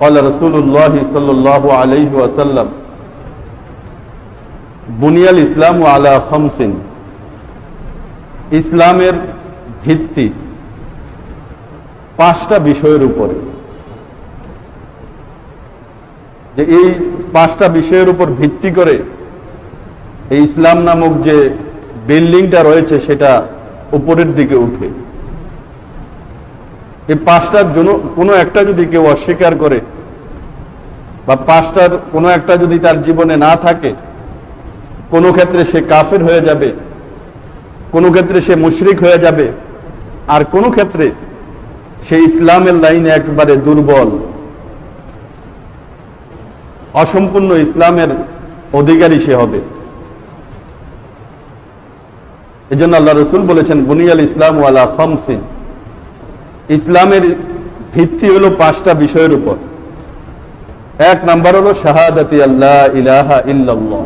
قال رسول الله صلى الله عليه وسلم بني الإسلام على خمس ইসলামের ভিত্তি পাঁচটা বিষয়ের উপরে। যে এই পাঁচটা বিষয়ের উপর ভিত্তি করে এই ইসলাম নামক যে বিল্ডিংটা রয়েছে সেটা উপরের দিকে উঠে। এই পাঁচটার জন্য কোনো একটা যদি কেউ অস্বীকার করে বা পাঁচটার কোনো একটা যদি তার জীবনে না থাকে, কোনো ক্ষেত্রে সে কাফের হয়ে যাবে, কোনো ক্ষেত্রে সে মুশরিক হয়ে যাবে, আর কোনো ক্ষেত্রে সে ইসলামের লাইনে একবারে দুর্বল, অসম্পূর্ণ ইসলামের অধিকারী সে হবে। এজন্য আল্লাহ রাসূল বলেছেন বুনিয়াল ইসলাম আলা খামসিন, ইসলামের ভিত্তি হলো পাঁচটা বিষয়ের উপর। এক নাম্বার হলো শাহাদাতি আল্লাহ ইলাহা ইল্লাল্লাহ,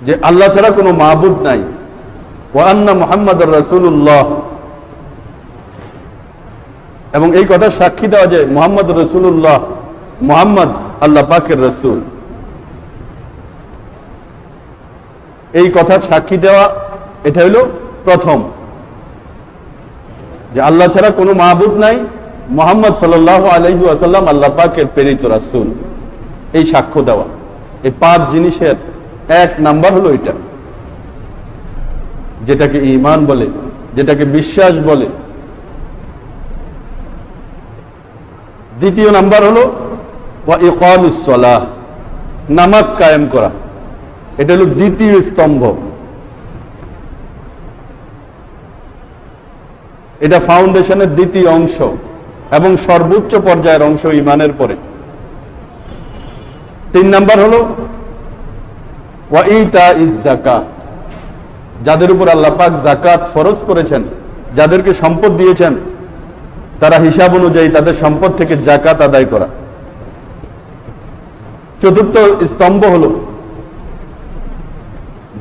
যে আল্লাহ ছাড়া কোনো মাবুদ নাই, ওয়া আন্না মুহাম্মাদুর রাসূলুল্লাহ, এবং এই কথা সাক্ষী দেওয়া যে মুহাম্মদুর রাসূলুল্লাহ, মুহাম্মদ আল্লাহ পাকের রাসূল। এই কথার সাক্ষী দেওয়া এটা হলো প্রথম, যে আল্লাহ ছাড়া কোনো মাবুদ নাই, মুহাম্মদ সাল্লাল্লাহু আলাইহি ওয়াসাল্লাম আল্লাহ পাকের প্রেরিত রাসূল, এই সাক্ষ্য দেওয়া। এই পাঁচ জিনিসের এক নাম্বার হলো এটা, যেটাকে ঈমান বলে, যেটাকে বিশ্বাস বলে। দ্বিতীয় নাম্বার হলো ওয়া ইকামুস সালাহ, নামাজ কায়েম করা, এটা হলো দ্বিতীয় স্তম্ভ। এটা ফাউন্ডেশনের দ্বিতীয় অংশ এবং সর্বোচ্চ পর্যায়ের অংশ ঈমানের পরে। তিন নাম্বার হলো ওয়া ইতাইজ যাকাত, যাদের উপর আল্লাহ পাক যাকাত ফরজ করেছেন, যাদেরকে সম্পদ দিয়েছেন, তারা হিসাব অনুযায়ী তাদের সম্পদ থেকে যাকাত আদায় করা। চতুর্থ স্তম্ভ হলো,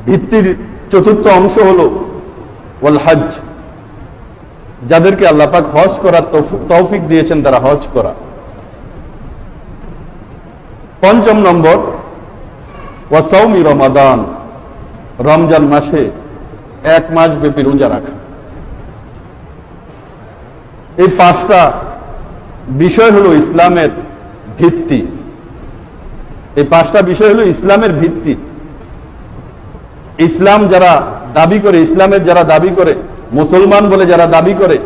ভিত্তির চতুর্থ অংশ হলো ওয়াল হজ, যাদেরকে আল্লাহ পাক হজ করার তৌফিক দিয়েছেন তারা হজ করা। পঞ্চম নম্বর ওয়া সাওমি রমাদান, রমজান মাসে এক মাস ব্যাপী রোজা রাখা। এই পাঁচটা বিষয় হলো ইসলামের ভিত্তি। এই পাঁচটা বিষয় হলো ইসলামের ভিত্তি। ইসলাম যারা দাবি করে, ইসলামের যারা দাবি করে, মুসলমান বলে যারা দাবি করে,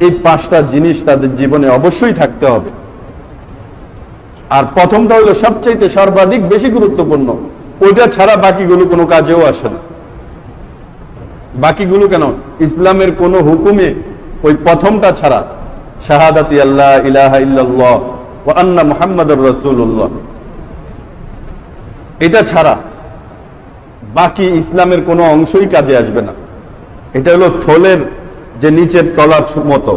এই পাঁচটা জিনিস তাদের জীবনে অবশ্যই থাকতে হবে। আর প্রথমটা হলো সবচেয়ে সর্বাধিক বেশি গুরুত্বপূর্ণ, ওইটা ছাড়া বাকিগুলো কোনো কাজেও আসে না। বাকিগুলো কেন, ইসলামের কোনো হুকুমে ওই প্রথমটা ছাড়া, শাহাদাতি আল্লাহ ইলাহা ইল্লাল্লাহ ওয়া আন্না মুহাম্মাদুর রাসূলুল্লাহ, এটা ছাড়া বাকি ইসলামের কোনো অংশই কাজে আসবে না। এটা হলো থলের যে নিচের তলার মতো,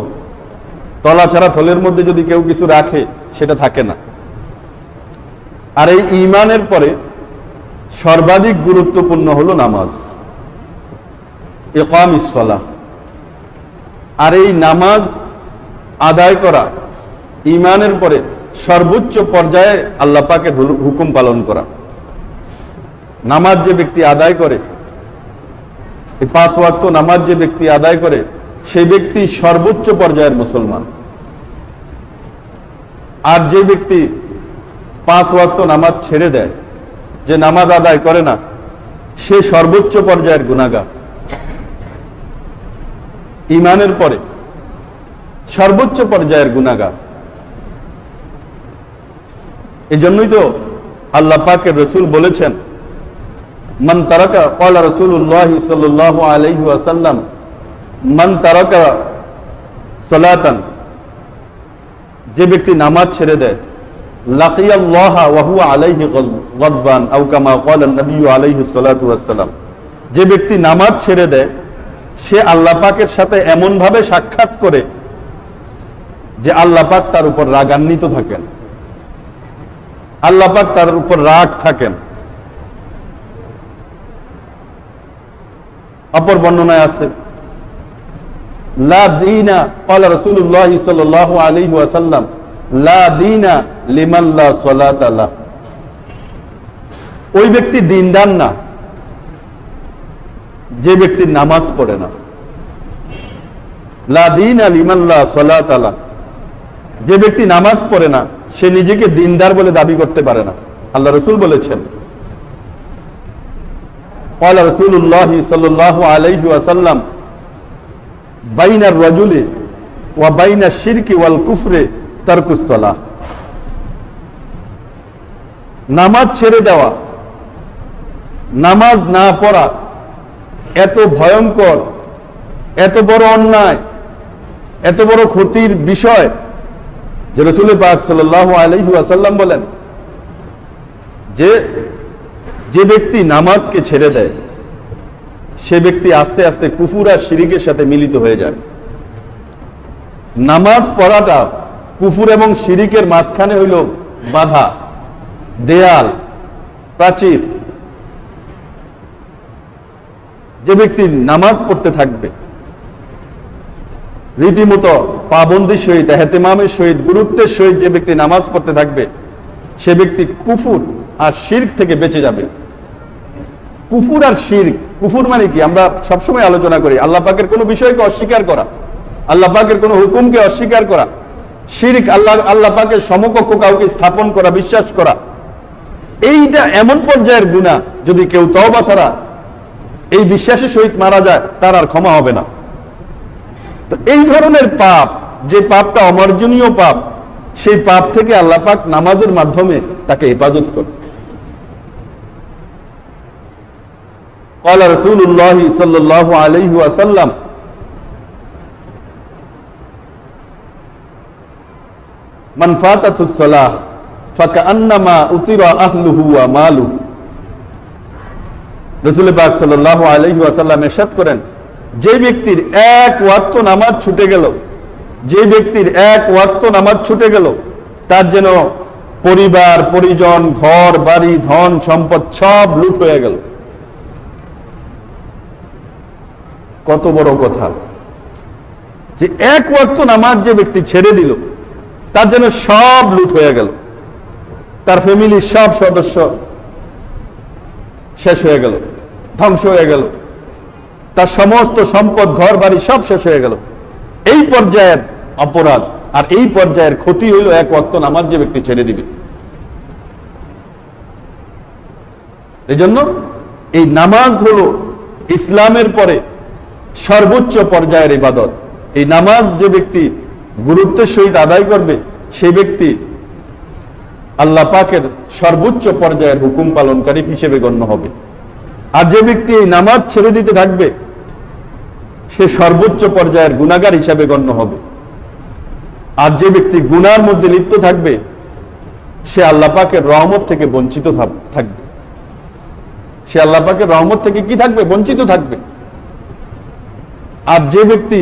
তলা ছাড়া থলের মধ্যে যদি কেউ কিছু রাখে সেটা থাকে না। আর এই ঈমানের পরে সর্বাধিক গুরুত্বপূর্ণ হলো নামাজ, ইকামিস সালাহ। আর এই নামাজ আদায় করা ঈমানের পরে সর্বোচ্চ পর্যায়ে আল্লাহ পাকের হুকুম পালন করা। নামাজ যে ব্যক্তি আদায় করে, এই 5 ওয়াক্ত নামাজ যে ব্যক্তি আদায় করে, সেই ব্যক্তি সর্বোচ্চ পর্যায়ের মুসলমান। আর যে ব্যক্তি 5 ওয়াক্ত নামাজ ছেড়ে দেয়, যে নামাজ আদায় করে না, সে সর্বোচ্চ পর্যায়ের গুনাহগার। ঈমানের পরে সর্বোচ্চ পর্যায়ের গুনাহগার। এই জন্যই তো আল্লাহ পাকের রাসূল বলেছেন, মান তারাকা, ক্বালা রাসূলুল্লাহ সাল্লাল্লাহু আলাইহি ওয়াসাল্লাম, মান তারাকা সালাতান, যে ব্যক্তি নামাজ ছেড়ে দেয়, লাকিয়াল্লাহ ওয়া হুয়া আলাইহি গাদবান আও কামা ক্বালা নবী আলাইহি সাল্লাতু ওয়াসসালাম, যে ব্যক্তি নামাজ ছেড়ে দেয় সে আল্লাহ পাকের সাথে এমন ভাবে সাক্ষাৎ করে যে আল্লাহ পাক তার উপর রাগান্বিত থাকেন, আল্লাহ পাক তার উপর রাগ থাকেন। অপর বর্ণনায় আছে লা দীনা ক্বালা রাসূলুল্লাহ সাল্লাল্লাহু আলাইহি ওয়াসাল্লাম লা দীনা লিমান লা সালাতা লাহ। ওই ব্যক্তি দ্বীনদার না যে ব্যক্তি নামাজ পড়ে না। লা দীনা লিমান লা সালাতা লাহ, যে ব্যক্তি নামাজ পড়ে না সে নিজেকে দ্বীনদার বলে দাবি করতে পারে না। আল্লাহ রাসূল বলেছেন, ক্বালা রাসূলুল্লাহ সাল্লাল্লাহু আলাইহি ওয়াসাল্লাম বাইনার রাজুলি ওয়া বাইনাশ শিরকি ওয়াল কুফরি তারকুস সালাহ। নামাজ ছেড়ে দেওয়া, নামাজ না পড়া এত ভয়ঙ্কর, এত বড় অন্যায়, এত বড় ক্ষতির বিষয় যে রাসূল পাক সাল্লাল্লাহু আলাইহি ওয়াসাল্লাম বলেন যে ব্যক্তি নামাজকে ছেড়ে দেয় সে ব্যক্তি আস্তে আস্তে কুফর আর শিরকের সাথে মিলিত হয়ে যায়। নামাজ পড়াটা কুফর এবং শিরকের মাঝখানে হইল বাধা, দেয়াল, প্রাচীর। যে ব্যক্তি নামাজ পড়তে থাকবে রীতিমতো পাবন্দির সহিত, এহতেমামের সহিত, গুরুত্বের সহিত যে ব্যক্তি নামাজ পড়তে থাকবে সে ব্যক্তি কুফর আর শিরক থেকে বেঁচে যাবে। কুফর আর শিরক, কুফর মানে কি আমরা সবসময় আলোচনা করি আল্লাহ পাকের কোনো বিষয়কে অস্বীকার করা, আল্লাহ পাকের কোনো হুকুমকে অস্বীকার করা। শিরক আল্লাহ পাকের সমকক্ষ কাউকে স্থাপন করা, বিশ্বাস করা। এইটা এমন পর্যায়ের গুনাহ যদি কেউ তওবা ছাড়া এই বিশ্বাসের সহিত মারা যায় তার আর ক্ষমা হবে না। তো এই ধরনের পাপ, যে পাপটা অমার্জনীয় পাপ, সেই পাপ থেকে আল্লাহ পাক নামাজের মাধ্যমে তাকে হেফাজত করে। ক্বালা রাসূলুল্লাহ সাল্লাল্লাহু আলাইহি ওয়াসাল্লাম মান ফাতাতুস সালাহ ফাকান্নামা উতিরা আহলুহু ওয়া মালুহু। রাসূল পাক সাল্লাল্লাহু আলাইহি ওয়াসাল্লাম ইরশাদ করেন, যে ব্যক্তির এক ওয়াক্ত নামাজ ছুটে গেল, যে ব্যক্তির এক ওয়াক্ত নামাজ ছুটে গেল তার যেন পরিবার পরিজন, ঘর বাড়ি, ধন সম্পদ সব লুট হয়ে গেল। কত বড় কথা যে এক ওয়াক্ত নামাজ যে ব্যক্তি ছেড়ে দিল তার যেন সব লুট হয়ে গেল, তার ফ্যামিলির সব সদস্য শেষ হয়ে গেল, ধ্বংস হয়ে গেল, তার সমস্ত সম্পদ, ঘর বাড়ি সব শেষ হয়ে গেল। এই পর্যায়ের অপরাধ আর এই পর্যায়ের ক্ষতি হইল এক ওয়াক্ত নামাজ যে ব্যক্তি ছেড়ে দিবে। এই জন্য এই নামাজ হলো ইসলামের পরে সর্বোচ্চ পর্যায়ের ইবাদত। এই নামাজ যে ব্যক্তি গুরুত্বের সহিত আদায় করবে সেই ব্যক্তি আল্লাহ পাকের সর্বোচ্চ পর্যায়ের হুকুম পালনকারী হিসেবে গণ্য হবে। আর যে ব্যক্তি এই নামাজ ছেড়ে দিতে থাকবে সে সর্বোচ্চ পর্যায়ের গুনাহগার হিসাবে গণ্য হবে। আর যে ব্যক্তি গুনার মধ্যে লিপ্ত থাকবে সে আল্লাহ পাকের রহমত থেকে বঞ্চিত থাকবে। সে আল্লাহ পাকের রহমত থেকে কি থাকবে? বঞ্চিত থাকবে। আর যে ব্যক্তি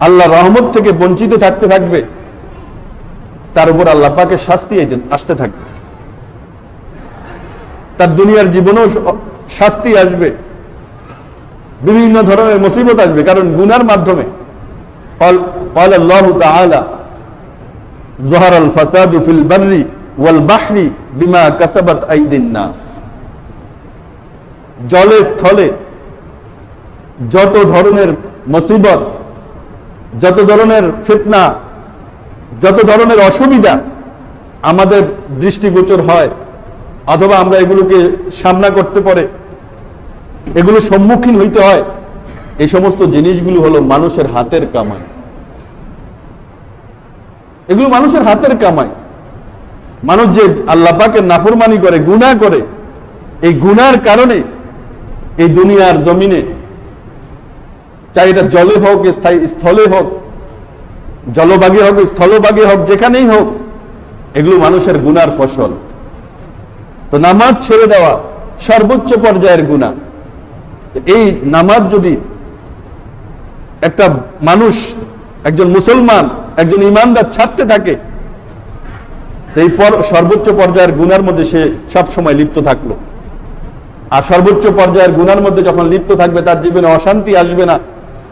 আল্লাহ রহমত থেকে বঞ্চিত থাকতে থাকবে তার উপর আল্লাহ পাকের শাস্তি আসতে থাকবে। তার দুনিয়ার জীবনেও শাস্তি আসবে, বিভিন্ন ধরনের মুসিবত আসবে, কারণ গুনার মাধ্যমে। قال الله تعالى ظهر الفساد في البر والبحر بما كسبت أيدي الناس। জলে স্থলে যত ধরনের মুসিবত, যত ধরনের ফিতনা, যত ধরনের অসুবিধা আমাদের দৃষ্টিগোচর হয় অথবা আমরা এগুলোকে সামনা করতে পারে, এগুলো সম্মুখীন হইতে হয়, এই সমস্ত জিনিসগুলো হলো মানুষের হাতের কামাই। এগুলো মানুষের হাতের কামাই। মানুষ যে আল্লাহ পাকের নাফরমানি করে, গুনাহ করে, এই গুনার কারণে এই দুনিয়ার জমিনে, চাই এটা জলে হোক, স্থলে হোক, জলভাগে হোক, স্থলভাগে হোক, যেখানেই হোক, এগুলো মানুষের গুনার ফসল। তো নামাজ ছেড়ে দেওয়া সর্বোচ্চ পর্যায়ের গুনাহ। এই নামাজ যদি একটা মানুষ, একজন মুসলমান, একজন ইমানদার ছাড়তে থাকে, এই সর্বোচ্চ পর্যায়ের গুনার মধ্যে সে সব সময় লিপ্ত থাকলো। আর সর্বোচ্চ পর্যায়ের গুনার মধ্যে যখন লিপ্ত থাকবে তার জীবনে অশান্তি আসবে না,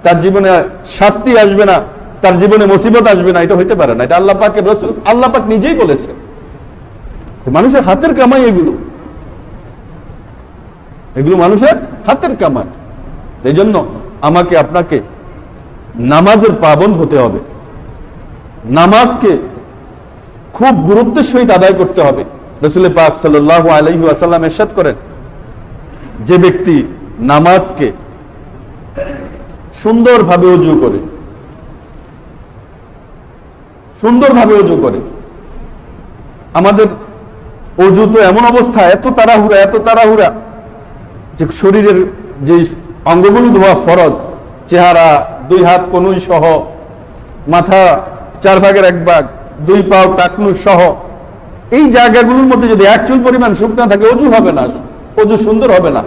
তার জীবনে শাস্তি আসবে না, তার জীবনে মুসিবত আসবে না, এটা হইতে পারে না। এটা আল্লাহ পাকের রাসূল, আল্লাহ পাক নিজেই বলেছে। মানুষের হাতের কামাই এগুলো মানুষের হাতের কামাই। এই জন্য আমাকে আপনাকে নামাজের পাবন্দ হতে হবে, নামাজকে খুব গুরুত্বের সহিত আদায় করতে হবে। রাসূল পাক সাল্লাল্লাহু আলাইহি ওয়াসাল্লাম ইরশাদ করেন, যে ব্যক্তি নামাজকে সুন্দরভাবে ওযু করে, আমাদের ওযু তো এমন অবস্থা, এত তাড়াহুড়া যে শরীরের যে অঙ্গগুলো ধোয়া ফরজ, চেহারা, 2 হাত কনুই সহ, মাথা 4 ভাগের 1 ভাগ, 2 পাও টাকনু সহ, এই জায়গাগুলোর মধ্যে যদি এক চুল পরিমাণ শুকনা থাকে, ওযু হবে না, ওযু সুন্দর হবে না।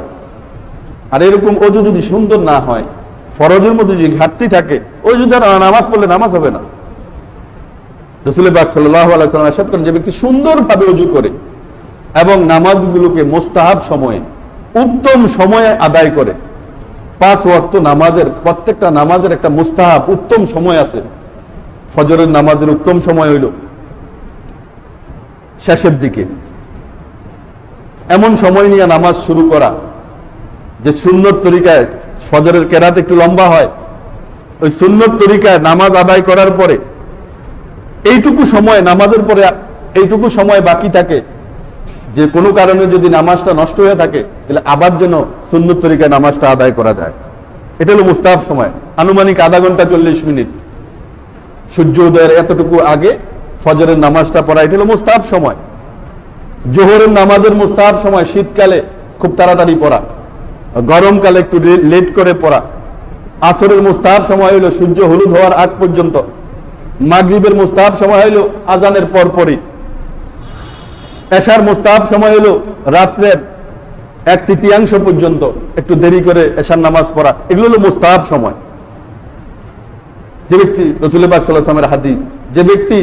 আর এরকম ওযু যদি সুন্দর না হয়, ফরজের মধ্যে যদি ঘাটতি থাকে, ওযু দ্বারা নামাজ পড়লে নামাজ হবে না। রাসূল পাক সাল্লাল্লাহু আলাইহি ওয়াসাল্লাম ইরশাদ করেন, যে ব্যক্তি সুন্দরভাবে ওযু করে এবং নামাজগুলোকে মুস্তাহাব সময়ে, উত্তম সময়ে আদায় করে, 5 ওয়াক্ত নামাজের, প্রত্যেকটা নামাজের একটা মুস্তাহাব উত্তম সময় আছে। ফজরের নামাজের উত্তম সময় হইল শেষের দিকে, এমন সময় নিয়ে নামাজ শুরু করা যে সুন্নত তরিকায় ফজরের কেরাত একটু লম্বা হয়, ওই সুন্নত তরিকায় নামাজ আদায় করার পরে এইটুকু সময়, নামাজের পরে এইটুকু সময় বাকি থাকে, যে কোনো কারণে যদি নামাজটা নষ্ট হয়ে থাকে, তাহলে আবার যেন সুন্নত তরিকায় নামাজটা আদায় করা যায়। এটা হলো মুস্তাহাব সময়, আনুমানিক আধা ঘন্টা 40 মিনিট, সূর্য উদয়ের এতটুকু আগে ফজরের নামাজটা পড়া, এটা হলো মুস্তাহাব সময়। জোহরের নামাজের মুস্তাহাব সময় শীতকালে খুব তাড়াতাড়ি পড়া, গরমকালে একটু লেট করে পড়া। আসরের মুস্তাহাব সময় হইল সূর্য হলুদ হওয়ার আগ পর্যন্ত। মাগরিবের মুস্তাহাব সময় হইল আজানের পরপরই। এশার মুস্তাহাব সময় হইল রাত্রের 1/3 পর্যন্ত, একটু দেরি করে এশার নামাজ পড়া। এগুলো হলো মুস্তাহাব সময়। যে ব্যক্তি, রাসূল পাক সাল্লাল্লাহু আলাইহি ওয়াসাল্লামের হাদিস, যে ব্যক্তি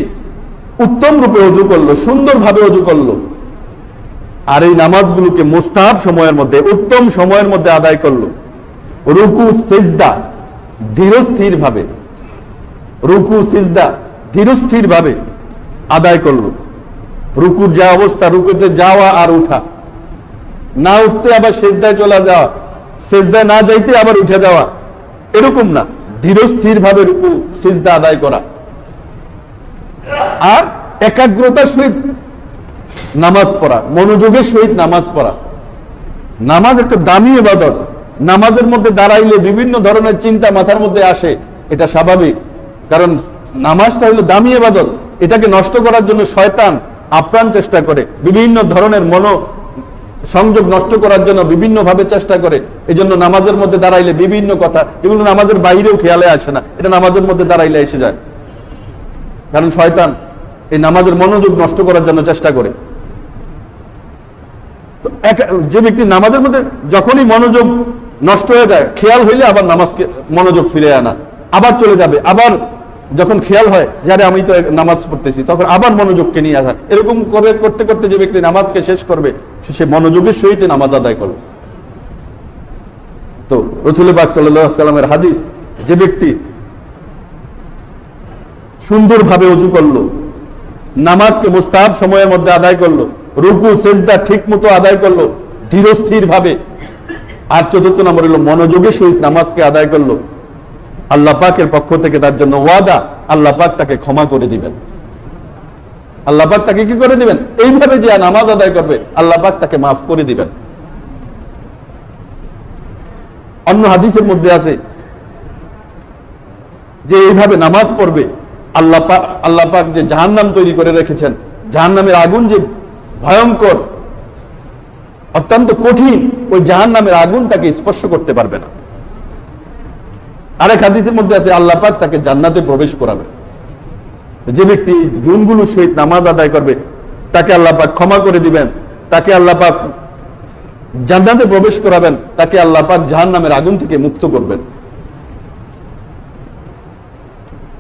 উত্তম রূপে ওযু করলো, সুন্দরভাবে ওযু করলো, আর এই নামাজগুলোকে মুস্তাহাব সময়ের মধ্যে, উত্তম সময়ের মধ্যে আদায় করলো, রুকু সিজদা ধীরস্থির ভাবে আদায় করলো। রুকুর যা অবস্থা, রুকুতে যাওয়া আর উঠা, না উঠতে আবার সিজদায় চলে যাওয়া, সিজদায় না যাইতে আবার উঠে যাওয়া, এরকম না, ধীরস্থির ভাবে রুকু সিজদা আদায় করা, আর একাগ্রতার সহিত নামাজ পড়া, মনোযোগের সহিত নামাজ পড়া। নামাজ একটা দামি ইবাদত। নামাজের মধ্যে দাঁড়াইলে বিভিন্ন ধরনের চিন্তা মাথার মধ্যে আসে, এটা স্বাভাবিক, কারণ নামাজটা হলো দামি ইবাদত। এটাকে নষ্ট করার জন্য শয়তান আপ্রাণ চেষ্টা করে, বিভিন্ন ধরনের মনো সংযোগ নষ্ট করার জন্য বিভিন্ন ভাবে চেষ্টা করে। এই জন্য নামাজের মধ্যে দাঁড়াইলে বিভিন্ন কথা, যেগুলো নামাজের বাইরেও খেয়ালে আসে না, এটা নামাজের মধ্যে দাঁড়াইলে এসে যায়, কারণ শয়তান এই নামাজের মনোযোগ নষ্ট করার জন্য চেষ্টা করে। যে ব্যক্তি নামাজের মধ্যে যখনই মনোযোগ নষ্ট হয়ে যায়, খেয়াল হইলে আবার নামাজকে মনোযোগ ফিরে আনা, আবার চলে যাবে, আবার যখন খেয়াল হয় যারে আমি তো নামাজ পড়তেছি, তখন আবার মনোযোগকে নিয়ে আসা, এরকম করে করতে করতে যে ব্যক্তি নামাজকে শেষ করবে, সে মনোযোগের সহিত নামাজ আদায় করবে। তো রাসূল পাক সাল্লাল্লাহু আলাইহি ওয়াসাল্লামের হাদিস, যে ব্যক্তি সুন্দরভাবে ওযু করলো, নামাজকে মুস্তাহাব সময়ের মধ্যে আদায় করলো, রুকু সিজদা ঠিক মতো আদায় করলো ধীরস্থির ভাবে, আর 4th নম্বর হলো মনোযোগের সহিত নামাজকে আদায় করলো, আল্লাহ পাকের পক্ষ থেকে তার জন্য ওয়াদা, আল্লাহ পাক তাকে ক্ষমা করে দিবেন। আল্লাহ পাক তাকে কি করে দিবেন? এইভাবে যে নামাজ আদায় করবে, আল্লাহ পাক তাকে মাফ করে দিবেন। অন্য হাদিসের মধ্যে আছে যে এইভাবে নামাজ পড়বে, আল্লাহ পাক যে জাহান্নাম তৈরি করে রেখেছেন, জাহান্নামের আগুন যে ভয়ঙ্কর, অত্যন্ত কঠিন, ওই জাহান্নামের আগুন তাকে স্পর্শ করতে পারবে না। আরেক হাদিসের মধ্যে আছে আল্লাহ পাক তাকে জান্নাতে প্রবেশ করাবে। যে ব্যক্তি গুণগুলোর সহিত নামাজ আদায় করবে, তাকে আল্লাহ পাক ক্ষমা করে দিবেন, তাকে আল্লাহ পাক জান্নাতে প্রবেশ করাবেন, তাকে আল্লাহ পাক জাহান্নামের আগুন থেকে মুক্ত করবেন,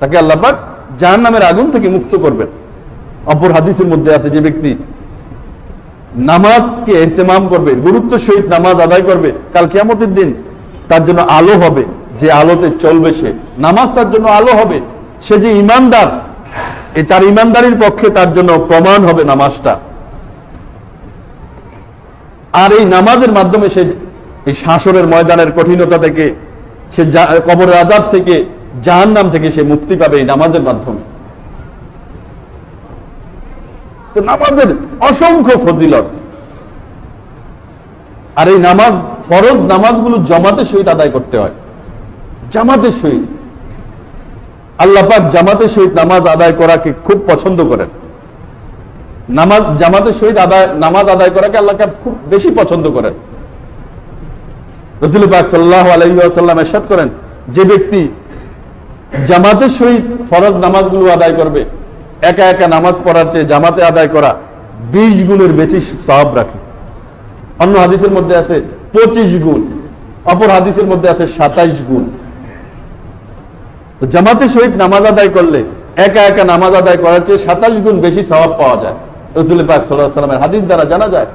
তাকে আল্লাহ পাক জাহান্নামের আগুন থেকে মুক্ত করবেন। অপর হাদিসের মধ্যে আছে যে ব্যক্তি নামাজকে ইহতিমাম করবে, গুরুত্বের সহিত নামাজ আদায় করবে, কাল কিয়ামতের দিন তার জন্য আলো হবে, যে আলোতে চলবে, সে নামাজ তার জন্য আলো হবে। সে যে ইমানদার, তার ইমানদারির পক্ষে তার জন্য প্রমাণ হবে নামাজটা। আর এই নামাজের মাধ্যমে সে এই হাসরের ময়দানের কঠিনতা থেকে, সে কবরের আযাব থেকে, জাহান্নাম থেকে সে মুক্তি পাবে এই নামাজের মাধ্যমে। তো নামাজের অসংখ্য ফজিলত। আর এই নামাজ, ফরজ নামাজগুলো জামাতের সহিত আদায় করতে হয়, জামাতের সহিত। আল্লাহ পাক জামাতের সহিত নামাজ আদায় করাকে খুব পছন্দ করেন। নামাজ জামাতের সহিত নামাজ আদায় করাকে আল্লাহ খুব বেশি পছন্দ করেন। রাসূল পাক সাল্লাল্লাহু আলাইহি ওয়াসাল্লাম ইরশাদ করেন, যে ব্যক্তি জামাতের সহিত ফরজ নামাজগুলো আদায় করবে, একা একা নামাজ পড়ার চেয়ে জামাতে আদায় করা 20 গুণের বেশি সওয়াব রাখে। অন্য হাদিসের মধ্যে আছে 25 গুণ, অপর হাদিসের মধ্যে আছে 27 গুণ। তো জামাতের সহিত নামাজ আদায় করলে একা একা নামাজ আদায় করার চেয়ে 27 গুণ বেশি সওয়াব পাওয়া যায়। রাসূল পাক সাল্লাল্লাহু আলাইহি ওয়াসাল্লামের হাদিস দ্বারা জানা যায়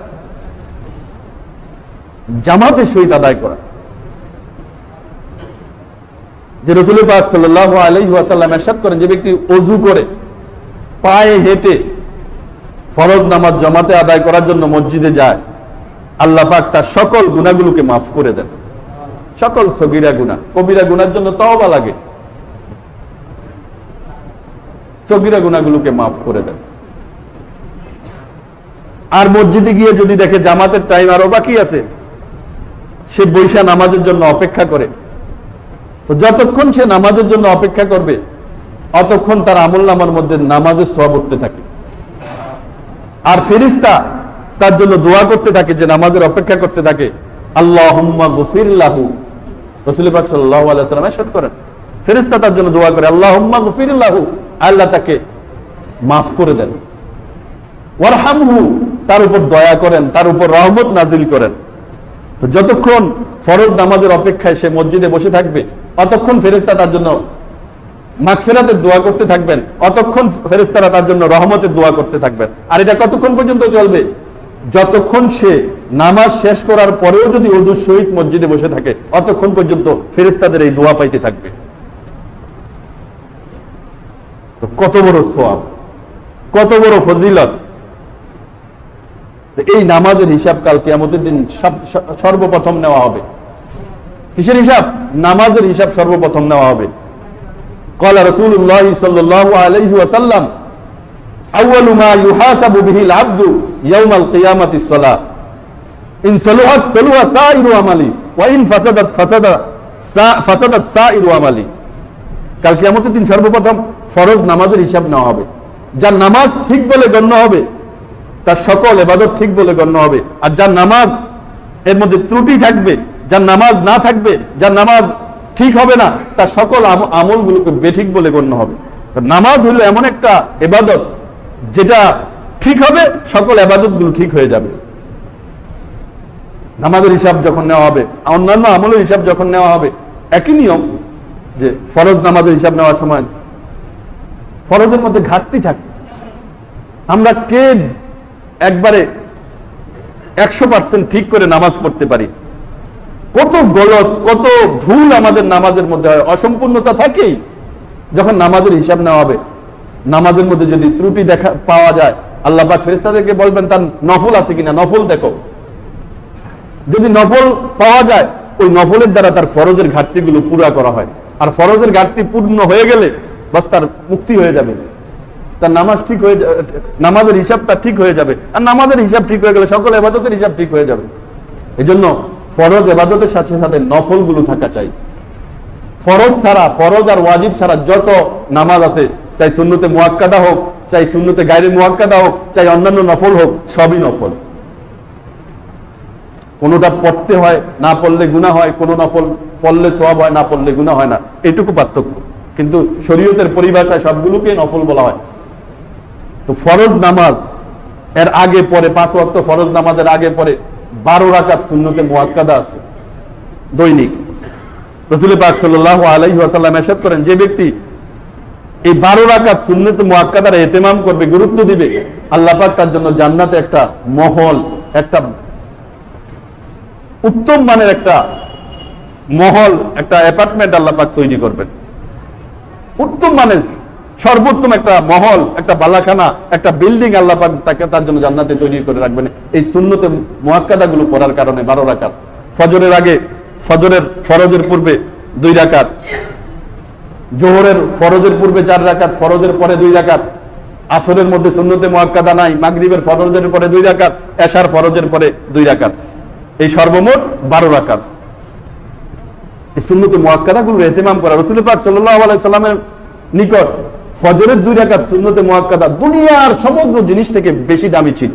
জামাতের সহিত আদায় করা। যে রাসূল পাক সাল্লাল্লাহু আলাইহি ওয়াসাল্লাম ইরশাদ করেন, যে ব্যক্তি ওযু করে পায়ে হেঁটে ফরজ নামাজ জামাতে আদায় করার জন্য মসজিদে যায়, আল্লাহ পাক তার সকল গুনাহগুলোকে মাফ করে দেন। সকল সগীরা গুনাহ, কবিরা গুনার জন্য তওবা লাগে, সগীরা গুনাহগুলোকে মাফ করে দেন। আর মসজিদে গিয়ে যদি দেখে জামাতের টাইম আরো বাকি আছে, সে বৈশা নামাজের জন্য অপেক্ষা করে। তো যতক্ষণ সে নামাজের জন্য অপেক্ষা করবে, অতক্ষণ তার আমলনামার মধ্যে নামাজের সওয়াব উঠতে থাকে। আর ফেরেশতা তার জন্য দোয়া করতে থাকে, যে নামাজের অপেক্ষা করতে থাকে, আল্লাহুম্মা গফির লাহু। রাসূল পাক সাল্লাল্লাহু আলাইহি ওয়াসাল্লাম ইরশাদ করেন, ফেরেশতা তার জন্য দোয়া করে, আল্লাহুম্মা গফির লাহু, আল্লাহ তাকে মাফ করে দেন। ওয়ারহামহু, তার উপর দয়া করেন, তার উপর রহমত নাজিল করেন। তো যতক্ষণ ফরজ নামাজের অপেক্ষায় সে মসজিদে বসে থাকবে, অতক্ষণ ফেরেশতা তার জন্য মাগফিরাতের দোয়া করতে থাকবেন, অতক্ষণ ফেরেশতারা তার জন্য রহমতের দোয়া করতে থাকবেন। আর এটা কতক্ষণ পর্যন্ত চলবে? যতক্ষণ সে নামাজ শেষ করার পরেও যদি ওযুর সহিত মসজিদে বসে থাকে, অতক্ষণ পর্যন্ত ফেরেশতাদের এই দোয়া পাইতে থাকবে। তো কত বড় সওয়াব, কত বড় ফজিলত। এই নামাজের হিসাব কাল কিয়ামতের দিন সর্বপ্রথম নেওয়া হবে। কিসের হিসাব? নামাজের হিসাব সর্বপ্রথম নেওয়া হবে। ক্বালা রাসূলুল্লাহ সাল্লাল্লাহু আলাইহি ওয়াসাল্লাম, আউয়ালু মা ইউহাসাবু বিহিল আবদু ইয়াউমাল কিয়ামাতিস সালাহ, ইন সালাহাত সালাহা সাইরু আমালি ওয়া ইন ফাসাদাত সাইরু আমালি। কাল কিয়ামতের দিন সর্বপ্রথম ফরজ নামাজের হিসাব নেওয়া হবে। যার নামাজ ঠিক বলে গণ্য হবে, তার সকল ইবাদত ঠিক বলে গণ্য হবে। আর যার নামাজ এর মধ্যে ত্রুটি থাকবে, যার নামাজ না থাকবে, যার নামাজ ঠিক হবে না, তার সকল আমলগুলোকে বেঠিক বলে গণ্য হবে। নামাজ হলো এমন একটা ইবাদত, যেটা ঠিক হবে, সকল ইবাদতগুলো ঠিক হয়ে যাবে। নামাজের হিসাব যখন নেওয়া হবে, অন্যান্য আমলের হিসাব যখন নেওয়া হবে, একই নিয়ম যে ফরজ নামাজের হিসাব নেওয়ার সময় ফরজের মধ্যে ঘাটতি থাকে। আমরা কে একবারে 100% ঠিক করে নামাজ পড়তে পারি? কত গলত, কত ভুল আমাদের নামাজের মধ্যে হয়, অসম্পূর্ণতা থাকেই। যখন নামাজের হিসাব নেওয়া হবে, নামাজের মধ্যে যদি ত্রুটি পাওয়া যায়, আল্লাহ পাক ফেরেশতাদেরকে বলবেন তার নফল আছে কিনা, নফল দেখো। যদি নফল পাওয়া যায়, ওই নফলের দ্বারা তার ফরজের ঘাটতিগুলো পুরা করা হয়। আর ফরজের ঘাটতি পূর্ণ হয়ে গেলে বাস তার মুক্তি হয়ে যাবে, তার নামাজ ঠিক হয়ে যাবে, নামাজের হিসাব তার ঠিক হয়ে যাবে। আর নামাজের হিসাব ঠিক হয়ে গেলে সকল ইবাদতের হিসাব ঠিক হয়ে যাবে। এজন্য ফরজ ইবাদতের সাথে সাথে নফল গুলো থাকা চাই। ফরজ ছাড়া, ফরজ আর ওয়াজিব ছাড়া যত নামাজ আছে, চাই সুন্নতে মুআক্কাদা হোক, চাই সুন্নতে গায়রে মুআক্কাদা হোক, চাই অন্যান্য নফল হোক, সবই নফল। কোনোটা পড়তে হয়, না পড়লে গুনাহ হয়, কোনো নফল পড়লে সওয়াব হয়, না পড়লে গুনাহ হয় না, এটুকু পার্থক্য। কিন্তু শরীয়তের পরিভাষায় সবগুলোকে নফল বলা হয়। তো ফরজ নামাজ এর আগে পরে, 5 ওয়াক্ত ফরজ নামাজের আগে পরে 12 রাকাত সুন্নতে মুআক্কাদা আছে দৈনিক। রাসূল পাক সাল্লাল্লাহু আলাইহি ওয়াসাল্লাম ইরশাদ করেন, যে ব্যক্তি এই 12 রাকাত সুন্নতে মুআক্কাদার ইহতিমাম করবে, গুরুত্ব দিবে, আল্লাহ পাক তার জন্য জান্নাতে একটা মহল, একটা উত্তম মানের একটা মহল, একটা অ্যাপার্টমেন্ট আল্লাহ পাক তৈরি করবেন, উত্তম মানের সর্বোত্তম একটা মহল, একটা বালাখানা, একটা বিল্ডিং আল্লাহ পাক তাকে তার জন্য জান্নাতে তৈরি করে রাখবেন এই সুন্নতে মুআক্কাদা গুলো পড়ার কারণে। 12 রাকাত ফজরের আগে, ফজরের ফরজের পূর্বে 2 রাকাত, জোহরের ফরজের পূর্বে 4 রাকাত, ফরজের পরে 2 রাকাত, আসরের মধ্যে সুন্নতে মুআক্কাদা নাই, মাগরিবের ফরজের পরে 2 রাকাত, এশার ফরজের পরে 2 রাকাত, এই সর্বমোট 12 রাকাত। এই সুন্নতে মুআক্কাদা গুলো ইহতিমাম করা। রাসূল পাক সাল্লাল্লাহু আলাইহি সাল্লামের নিকট ফজরের 2 রাকাত সুন্নতে মুআক্কাদা দুনিয়ার সমগ্র জিনিস থেকে বেশি দামি ছিল।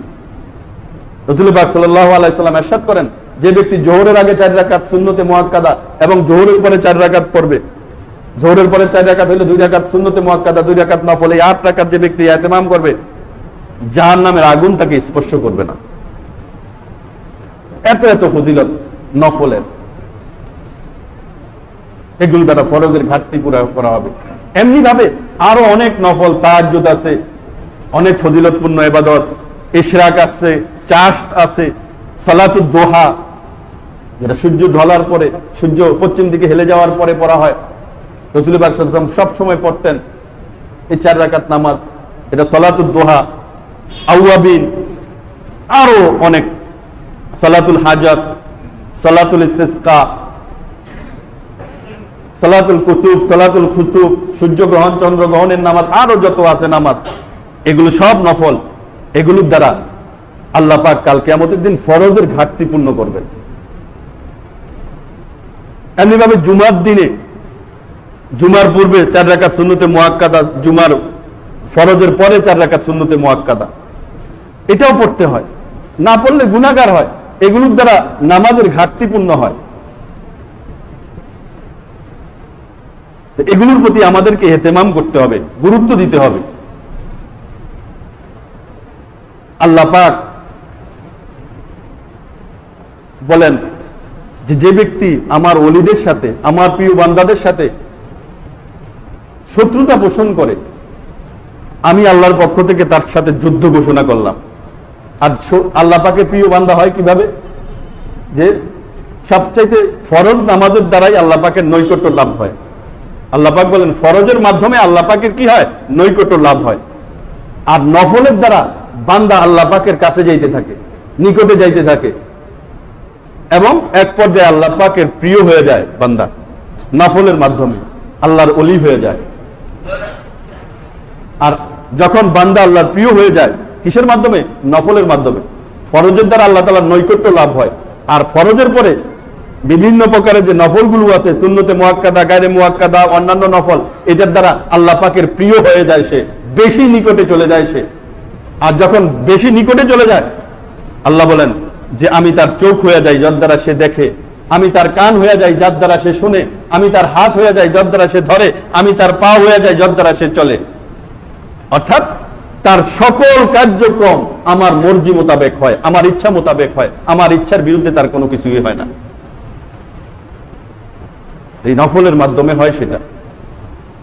রাসূল পাক সাল্লাল্লাহু আলাইহি সাল্লাম ইরশাদ করেন, যে ব্যক্তি জোহরের আগে 4 রাকাত সুন্নতে মুআক্কাদা এবং জোহরের পরে 4 রাকাত পড়বে, জোহরের পরে 4 রাকাত হলে 2 রাকাত সুন্নতে মুআক্কাদা, 2 রাকাত নফল, এই 8 রাকাত যে ব্যক্তি ইহতিমাম করবে, জাহান্নামের আগুন তাকে স্পর্শ করবে না। এত এত ফজিলত নফলের, এগুলো দ্বারা ফরজের ঘাটতি পুরা করা হবে। এমনি ভাবে আরো অনেক নফল, তাহাজ্জুদ আছে, অনেক ফজিলতপূর্ণ ইবাদত, ইশরাক আছে, চাশ আছে, সালাতুদ দোহা, যেটা সূর্য ঢলার পরে, সূর্য পশ্চিম দিকে হেলে যাওয়ার পরে পড়া হয়। রাসূল পাক সাল্লাল্লাহু আলাইহি ওয়াসাল্লাম সব সময় পড়তেন এই 4 রাকাত নামাজ, এটা সালাতুদ দোহা, আওয়াবিন, আরো অনেক, সালাতুল হাজাত, সালাতুল ইস্তিসকা, সালাতুল কুসুফ, সালাতুল খুসুফ, সূর্য গ্রহণ চন্দ্র গ্রহণের নামাজ, আরো যত আছে নামাজ, এগুলো সব নফল। এগুলোর দ্বারা আল্লাহ পাক কাল কিয়ামতের দিন ফরজের ঘাটতি পূর্ণ করবেন। এমনি ভাবে জুমার দিনে, জুমার পূর্বে 4 রাকাত সুন্নতে মুআক্কাদা, জুমার ফরজের পরে 4 রাকাত সুন্নতে মুআক্কাদা, এটাও পড়তে হয়, না পড়লে গুনাহগার হয়। এগুলোর দ্বারা নামাজের ঘাটতি পূর্ণ হয়। এগুলোর প্রতি আমাদেরকে ইহতিমাম করতে হবে, গুরুত্ব দিতে হবে। আল্লাহ পাক বলেন যে ব্যক্তি আমার ওলিদের সাথে, আমার প্রিয় বান্দাদের সাথে শত্রুতা পোষণ করে, আমি আল্লাহর পক্ষ থেকে তার সাথে যুদ্ধ ঘোষণা করলাম। আর আল্লাহ পাকের প্রিয় বান্দা হয় কিভাবে? যে সবচাইতে ফরজ নামাজের দ্বারাই আল্লাহ পাকের নৈকট্য লাভ হয়। আল্লাহ পাক বলেন ফরজের মাধ্যমে আল্লাহ পাকের কি হয়? নৈকট্য লাভ হয়। আর নফলের দ্বারা বান্দা আল্লাহ পাকের কাছে যাইতে থাকে, নিকটে যাইতে থাকে, এবং এক পর্যায়ে আল্লাহ পাকের প্রিয় হয়ে যায় বান্দা। নফলের মাধ্যমে আল্লাহর ওলি হয়ে যায়। আর যখন বান্দা আল্লাহর প্রিয় হয়ে যায়, কিসের মাধ্যমে? নফলের মাধ্যমে। ফরজের দ্বারা আল্লাহ তাআলার নৈকট্য লাভ হয়। আর ফরজের পরে বিভিন্ন প্রকারের যে নফলগুলো আছে, সুন্নতে মুআক্কাদা, গায়রে মুআক্কাদা, অন্যান্য নফল, এটার দ্বারা আল্লাহ পাকের প্রিয় হয়ে যায়, সে বেশি নিকটে চলে যায় সে। আর যখন বেশি নিকটে চলে যায়, আল্লাহ বলেন যে আমি তার চোখ হয়ে যাই যার দ্বারা সে দেখে, আমি তার কান হয়ে যাই যার দ্বারা সে শুনে, আমি তার হাত হয়ে যাই যার দ্বারা সে ধরে, আমি তার পা হয়ে যাই যার দ্বারা সে চলে। অর্থাৎ তার সকল কার্যক্রম আমার মর্জি মোতাবেক হয়, আমার ইচ্ছা মোতাবেক হয়, আমার ইচ্ছার বিরুদ্ধে তার কোনো কিছুই হয় না। এই নফলের মাধ্যমে হয় সেটা।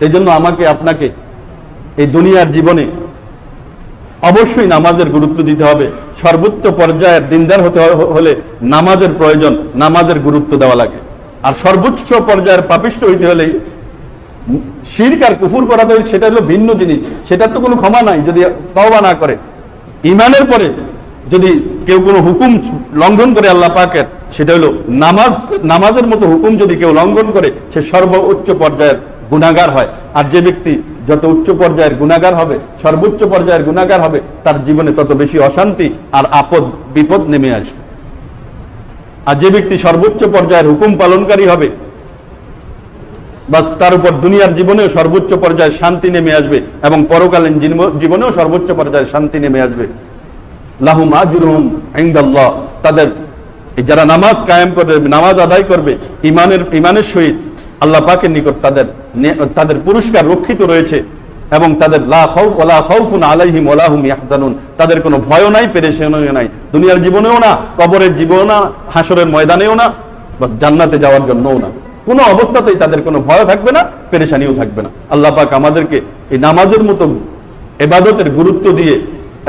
এই জন্য আমাকে আপনাকে এই দুনিয়ার জীবনে অবশ্যই নামাজের গুরুত্ব দিতে হবে। সর্বোচ্চ পর্যায়ের দিনদার হতে হলে নামাজের প্রয়োজন, নামাজের গুরুত্ব দেওয়া লাগে। আর সর্বোচ্চ পর্যায়ের পাপিষ্ঠ হইতে হলে শিরক আর কুফর করা, তো সেটা হলো ভিন্ন জিনিস, সেটার তো কোনো ক্ষমা নাই যদি তওবা না করে। ঈমানের পরে যদি কেউ কোনো হুকুম লঙ্ঘন করে আল্লাহ পাকের, সেটা হলো নামাজের মতো হুকুম যদি কেউ লঙ্ঘন করে, সে সর্বোচ্চ পর্যায়ের গুনাহগার হয়। আর যে ব্যক্তি যত উচ্চ পর্যায়ের গুনাহগার হবে, সর্বোচ্চ পর্যায়ের গুনাহগার হবে, তার জীবনে তত বেশি অশান্তি আর আপদ বিপদ নেমে আসবে। আর যে ব্যক্তি সর্বোচ্চ পর্যায়ের হুকুম পালনকারী হবে, বাস তার উপর দুনিয়ার জীবনেও সর্বোচ্চ পর্যায়ে শান্তি নেমে আসবে এবং পরকালীন জীবনেও সর্বোচ্চ পর্যায়ে শান্তি নেমে আসবে। লাহুম আজরুহুম ইনদাল্লাহ, তাদের যারা নামাজ কায়েম করবে, নামাজ আদায় করবে ঈমানের সহিত, আল্লাহ পাকের নিকট তাদের পুরস্কার রক্ষিত রয়েছে। এবং তাদের লা খাউফ ওয়ালা খাউফুন আলাইহিম ওয়ালা হুম ইয়াহজানুন, তাদের কোনো ভয়ও নাই, পেরেশানিও নাই, দুনিয়ার জীবনেও না, কবরের জীবনেও না, হাসরের ময়দানেও না, বাস জান্নাতে যাওয়ার জন্যও না। কোনো অবস্থাতেই তাদের কোনো ভয় থাকবে না, পেরেশানিও থাকবে না। আল্লাহ পাক আমাদেরকে এই নামাজের মতো ইবাদতের গুরুত্ব দিয়ে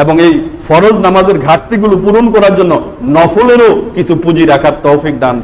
এবং এই ফরজ নামাজের ঘাটতিগুলো পূরণ করার জন্য নফলেরও কিছু পুঁজি রাখার তৌফিক দান।